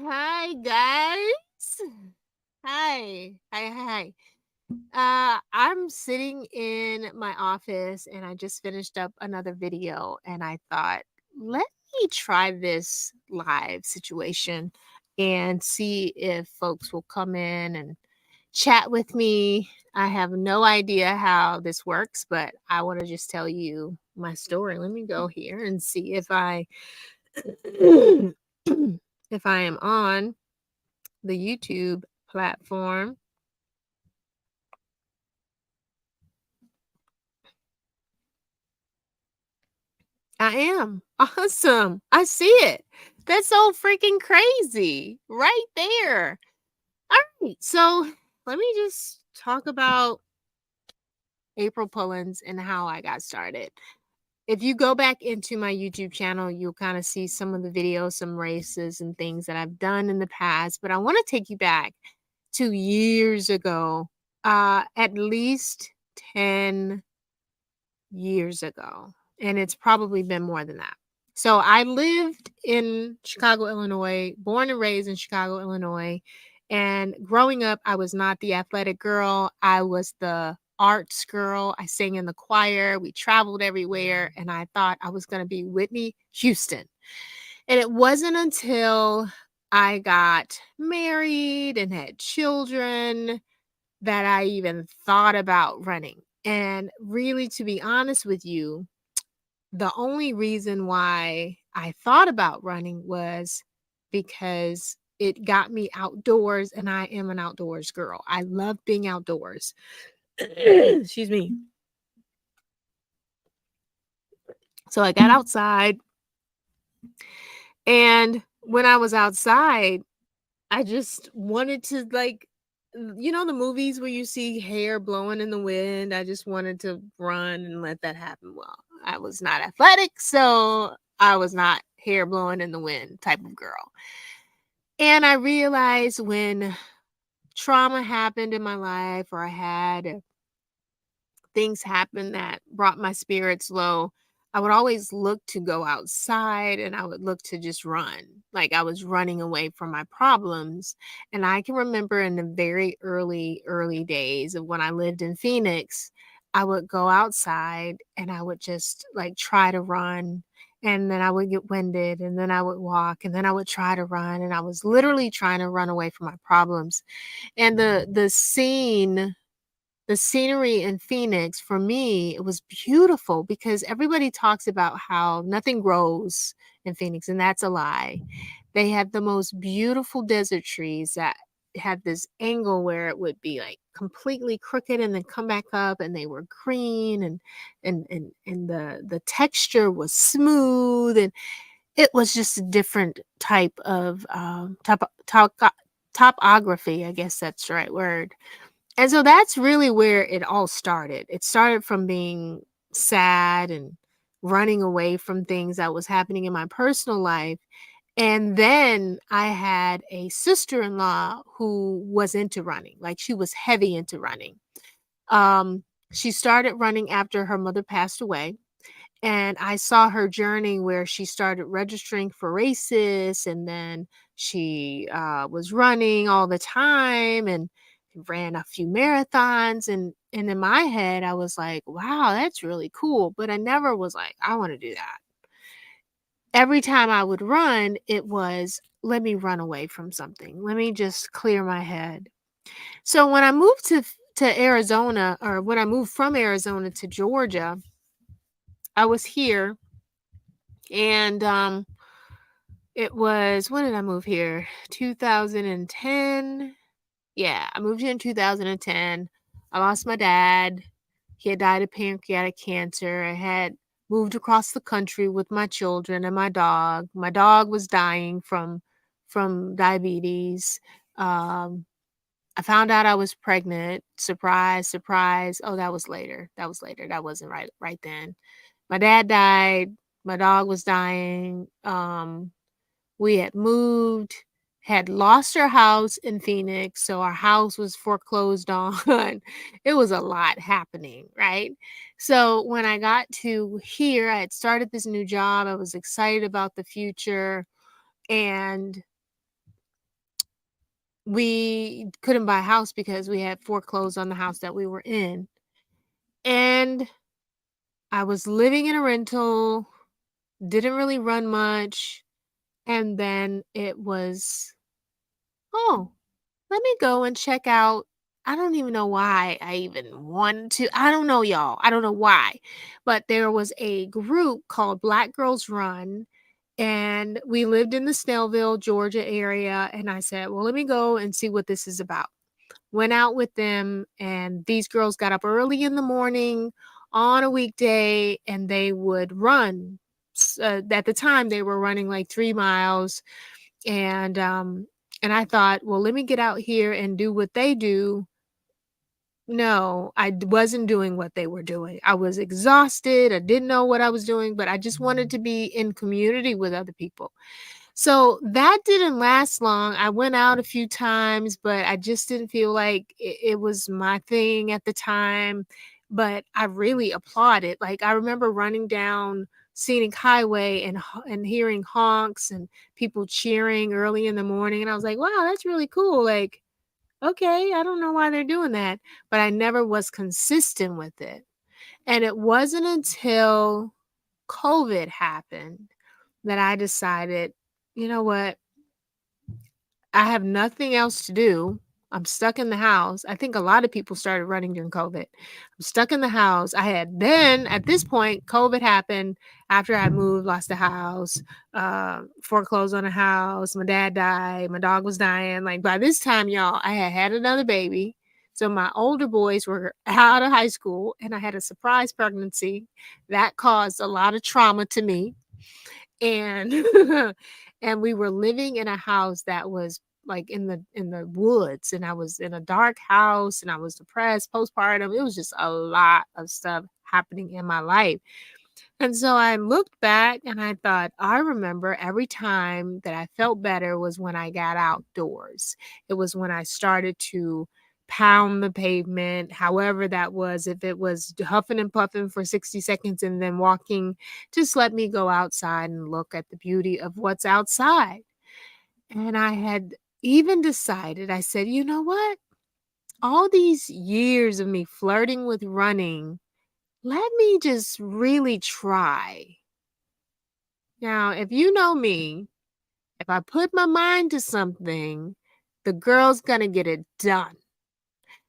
Hi guys. Hi. Hi. I'm sitting in my office and I just finished up another video and I thought, let me try this live situation and see if folks will come in and chat with me. I have no idea how this works, but I want to just tell you my story. Let me go here and see if I if I am on the YouTube platform. I am. Awesome. I see it. That's so freaking crazy. Right there. All right. So let me just talk about April Pullens and how I got started. If you go back into my YouTube channel, you'll kind of see some of the videos, some races and things that I've done in the past. But I want to take you back to years ago, at least 10 years ago, and it's probably been more than that. So I lived in Chicago, Illinois, born and raised in Chicago, Illinois. And growing up, I was not the athletic girl. I was the arts girl. I sang in the choir. We traveled everywhere. And I thought I was going to be Whitney Houston. And it wasn't until I got married and had children that I even thought about running. And really, to be honest with you, the only reason why I thought about running was because it got me outdoors, and I am an outdoors girl. I love being outdoors. Excuse me. So I got outside, and when I was outside, I just wanted to, like, the movies where you see hair blowing in the wind. I just wanted to run and let that happen. Well, I was not athletic, so I was not hair blowing in the wind type of girl. And I realized when trauma happened in my life, or I had things happen that brought my spirits low, I would always look to go outside and I would look to just run. Like I was running away from my problems. And I can remember in the very early days of when I lived in Phoenix, I would go outside and I would just like try to run. And then I would get winded and then I would walk and then I would try to run. And I was literally trying to run away from my problems. And the scenery in Phoenix, for me, it was beautiful because everybody talks about how nothing grows in Phoenix, and that's a lie. They had the most beautiful desert trees that had this angle where it would be like completely crooked and then come back up, and they were green, and the texture was smooth, and it was just a different type of topography. I guess that's the right word. And so that's really where it all started. It started from being sad and running away from things that was happening in my personal life. And then I had a sister-in-law who was into running. Like she was heavy into running. Um, she started running after her mother passed away. And I saw her journey where she started registering for races, and then she was running all the time and ran a few marathons. And in my head, I was like, wow, that's really cool. But I never was like, I want to do that. Every time I would run, it was, let me run away from something. Let me just clear my head. So when I moved to Arizona, or when I moved from Arizona to Georgia, I was here. And it was, when did I move here? 2010. Yeah, I moved here in 2010. I lost my dad. He had died of pancreatic cancer. I had moved across the country with my children and my dog. My dog was dying from diabetes. Um, I found out I was pregnant. Surprise, surprise. Oh, that was later. That was later. That wasn't right then. My dad died. My dog was dying. We had moved, had lost our house in Phoenix, so our house was foreclosed on. It was a lot happening, right? So when I got to here, I had started this new job. I was excited about the future, and we couldn't buy a house because we had foreclosed on the house that we were in. And I was living in a rental, didn't really run much. And then it was, oh, let me go and check out. I don't even know why I even wanted to. I don't know, y'all. I don't know why. But there was a group called Black Girls Run, and we lived in the Snellville, Georgia area. And I said, well, let me go and see what this is about. Went out with them, and these girls got up early in the morning on a weekday, and they would run. At the time, they were running like 3 miles, and I thought, well, let me get out here and do what they do. No, wasn't doing what they were doing. I was exhausted. I didn't know what I was doing, but I just wanted to be in community with other people. So that didn't last long. I went out a few times, but I just didn't feel like it was my thing at the time. But I really applaud it. Like, I remember running down Scenic Highway and hearing honks and people cheering early in the morning, and I was like, wow, that's really cool. Like, okay, I don't know why they're doing that, but I never was consistent with it. And it wasn't until COVID happened that I decided, you know what? I have nothing else to do. I'm stuck in the house. I think a lot of people started running during COVID. I'm stuck in the house. I had then, at this point, COVID happened after I moved, lost the house, foreclosed on a house. My dad died. My dog was dying. Like, by this time, y'all, I had had another baby. So my older boys were out of high school, and I had a surprise pregnancy that caused a lot of trauma to me. And and we were living in a house that was like in the woods, and I was in a dark house, and I was depressed postpartum. It was just a lot of stuff happening in my life. And so I looked back and I thought, I remember every time that I felt better was when I got outdoors. It was when I started to pound the pavement, however that was. If it was huffing and puffing for 60 seconds and then walking, just let me go outside and look at the beauty of what's outside. And I had even decided, I said, you know what? All these years of me flirting with running, let me just really try. Now, if you know me, if I put my mind to something, the girl's gonna get it done.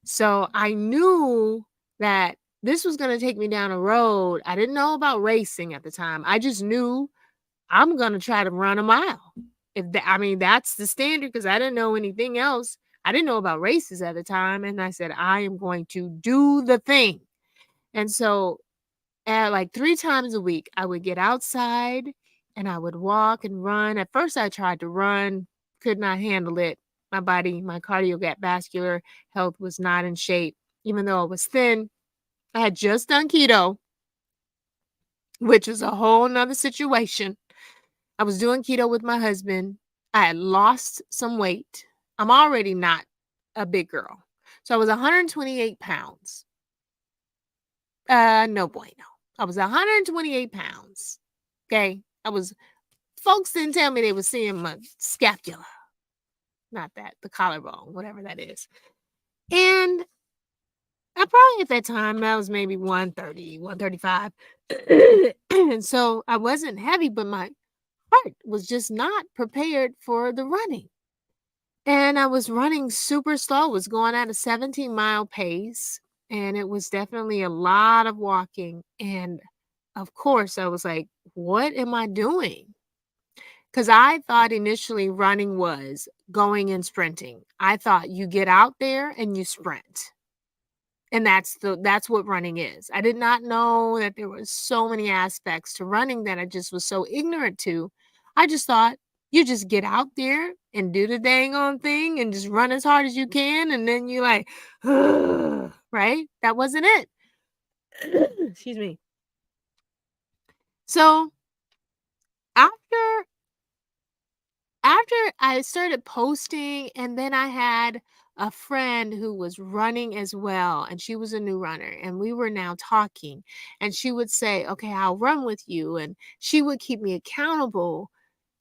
So I knew that this was gonna take me down a road. I didn't know about racing at the time. I just knew I'm gonna try to run a mile. I mean, that's the standard because I didn't know anything else. I didn't know about races at the time, and I said I am going to do the thing. And so at like 3 times a week, I would get outside and I would walk and run. At first, I tried to run, could not handle it. My body, my cardiovascular health was not in shape. Even though I was thin, I had just done keto, which was a whole nother situation. I was doing keto with my husband. I had lost some weight. I'm already not a big girl. So I was 128 pounds. No bueno. I was 128 pounds. Okay. Folks didn't tell me they were seeing my scapula. Not that, the collarbone, whatever that is. And I probably at that time, I was maybe 130, 135. And so I wasn't heavy, but my heart was just not prepared for the running. And I was running super slow, was going at a 17-mile pace. And it was definitely a lot of walking. And of course, I was like, what am I doing? Because I thought initially running was going and sprinting. I thought you get out there and you sprint. And that's what running is. I did not know that there were so many aspects to running that I just was so ignorant to. I just thought you just get out there and do the dang on thing and just run as hard as you can, and then you like, right? That wasn't it. Excuse me. So after after I started posting, and then I had a friend who was running as well, and she was a new runner, and we were now talking, and she would say, okay, I'll run with you, and she would keep me accountable.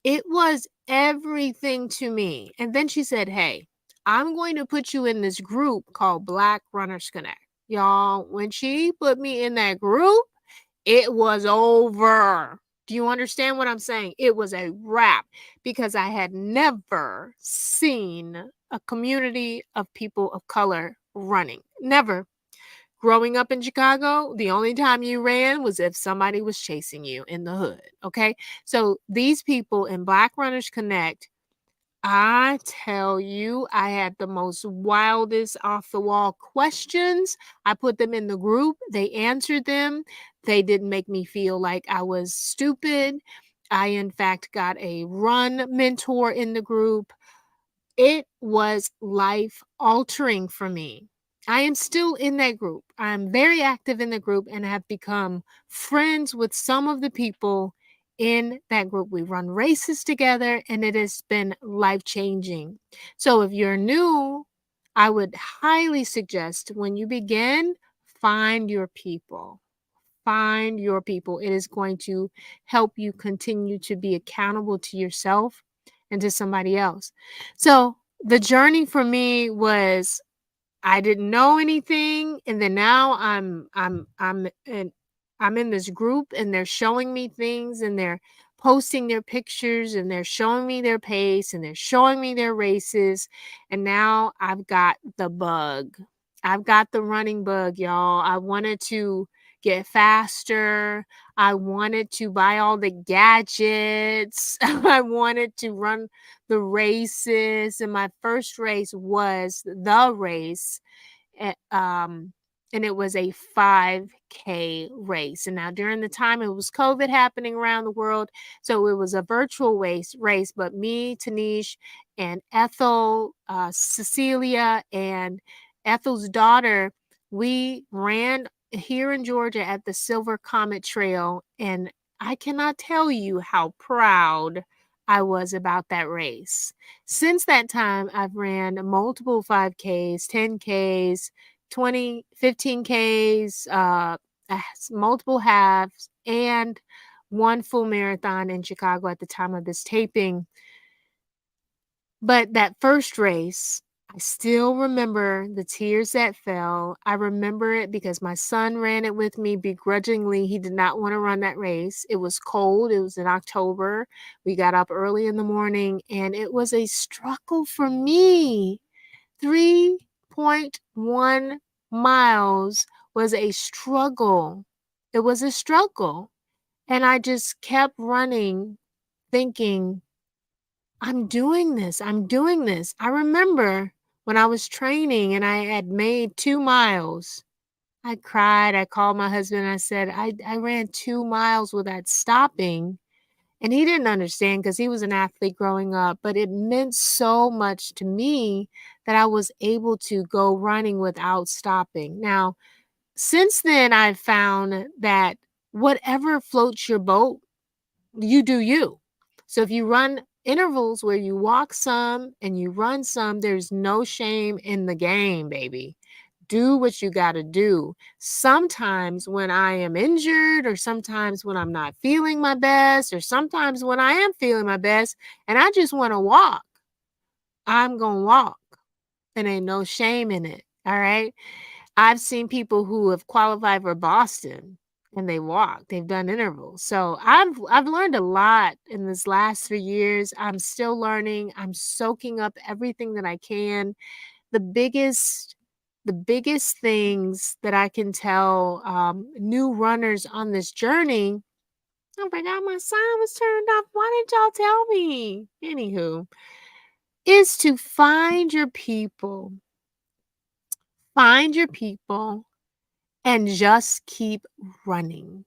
It was everything to me. And then she said, hey, I'm going to put you in this group called Black Runners Connect. Y'all, when she put me in that group, it was over. Do you understand what I'm saying? It was a wrap because I had never seen a community of people of color running. Never. Growing up in Chicago, the only time you ran was if somebody was chasing you in the hood. Okay. So these people in Black Runners Connect, I tell you, I had the most wildest off the wall questions. I put them in the group. They answered them. They didn't make me feel like I was stupid. I, in fact, got a run mentor in the group. It was life altering for me. I am still in that group. I'm very active in the group and have become friends with some of the people in that group. We run races together and it has been life changing. So if you're new, I would highly suggest when you begin, find your people. Find your people. It is going to help you continue to be accountable to yourself and to somebody else. So the journey for me was I didn't know anything, and then now I'm in this group, and they're showing me things, and they're posting their pictures, and they're showing me their pace, and they're showing me their races, and now I've got the bug. I've got the running bug, y'all. I wanted to get faster. I wanted to buy all the gadgets. I wanted to run the races, and my first race was the race, eh, um, and it was a 5K race. And now during the time it was COVID happening around the world, so it was a virtual race. But me, Tanish, and Ethel, Cecilia, and Ethel's daughter, we ran here in Georgia at the Silver Comet Trail, and I cannot tell you how proud I was about that race. Since that time, I've ran multiple 5Ks, 10Ks, 20, 15Ks, multiple halves, and one full marathon in Chicago at the time of this taping. But that first race, I still remember the tears that fell. I remember it because my son ran it with me begrudgingly. He did not want to run that race. It was cold. It was in October. We got up early in the morning and it was a struggle for me. 3.1 miles was a struggle. It was a struggle. And I just kept running, thinking, I'm doing this. I'm doing this. I remember when I was training and I had made 2 miles. I cried. I called my husband. I said, I ran 2 miles without stopping. And he didn't understand because he was an athlete growing up, but it meant so much to me that I was able to go running without stopping. Now, since then, I've found that whatever floats your boat, you do you. So if you run intervals where you walk some and you run some, there's no shame in the game, baby. Do what you got to do. Sometimes when I am injured, or sometimes when I'm not feeling my best, or sometimes when I am feeling my best and I just want to walk, I'm going to walk. And ain't no shame in it. All right. I've seen people who have qualified for Boston and they walk. They've done intervals. So I've learned a lot in this last 3 years. I'm still learning. I'm soaking up everything that I can. The biggest things that I can tell new runners on this journey. I forgot my sign was turned off. Why didn't y'all tell me? Anywho, is to find your people. Find your people and just keep running.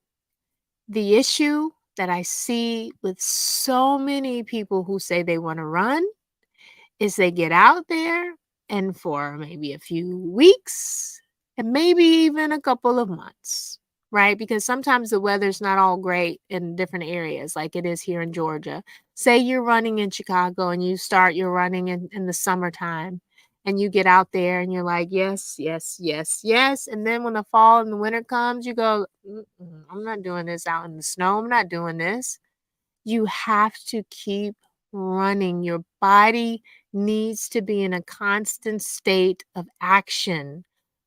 The issue that I see with so many people who say they want to run is they get out there and for maybe a few weeks and maybe even a couple of months, right? Because sometimes the weather's not all great in different areas like it is here in Georgia. Say you're running in Chicago and you start your running in the summertime and you get out there and you're like, yes, yes, yes, yes. And then when the fall and the winter comes, you go, I'm not doing this out in the snow. I'm not doing this. You have to keep running. Your body needs to be in a constant state of action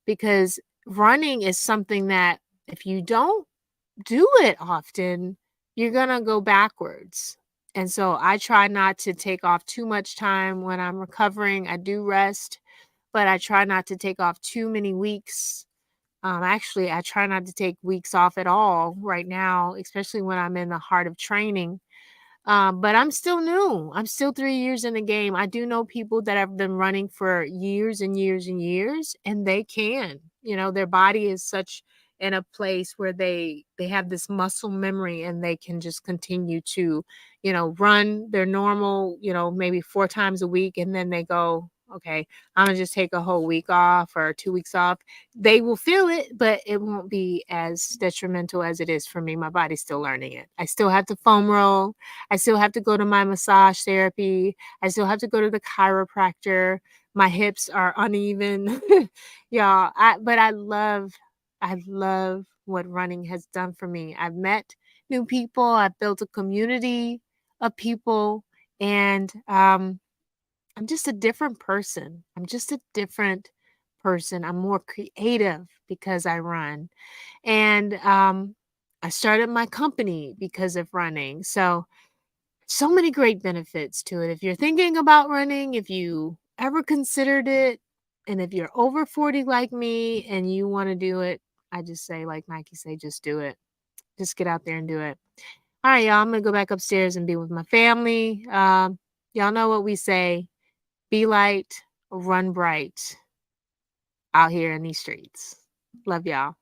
because running is something that if you don't do it often, you're gonna go backwards. And so I try not to take off too much time when I'm recovering. I do rest, but I try not to take off too many weeks. Actually, I try not to take weeks off at all right now, especially when I'm in the heart of training. But I'm still new. I'm still 3 years in the game. I do know people that have been running for years and years and years, and they can. Their body is such in a place where they have this muscle memory and they can just continue to, run their normal, maybe 4 times a week and then they go, "Okay, I'm gonna just take a whole week off or 2 weeks off." They will feel it, but it won't be as detrimental as it is for me. My body's still learning it. I still have to foam roll. I still have to go to my massage therapy. I still have to go to the chiropractor. My hips are uneven. Y'all, but I love what running has done for me. I've met new people. I've built a community of people, and I'm just a different person. I'm just a different person. I'm more creative because I run. And I started my company because of running. So many great benefits to it. If you're thinking about running, if you ever considered it, and if you're over 40 like me and you want to do it, I just say, like Nike say, just do it. Just get out there and do it. All right, y'all. I'm gonna go back upstairs and be with my family. Y'all know what we say: be light, run bright out here in these streets. Love y'all.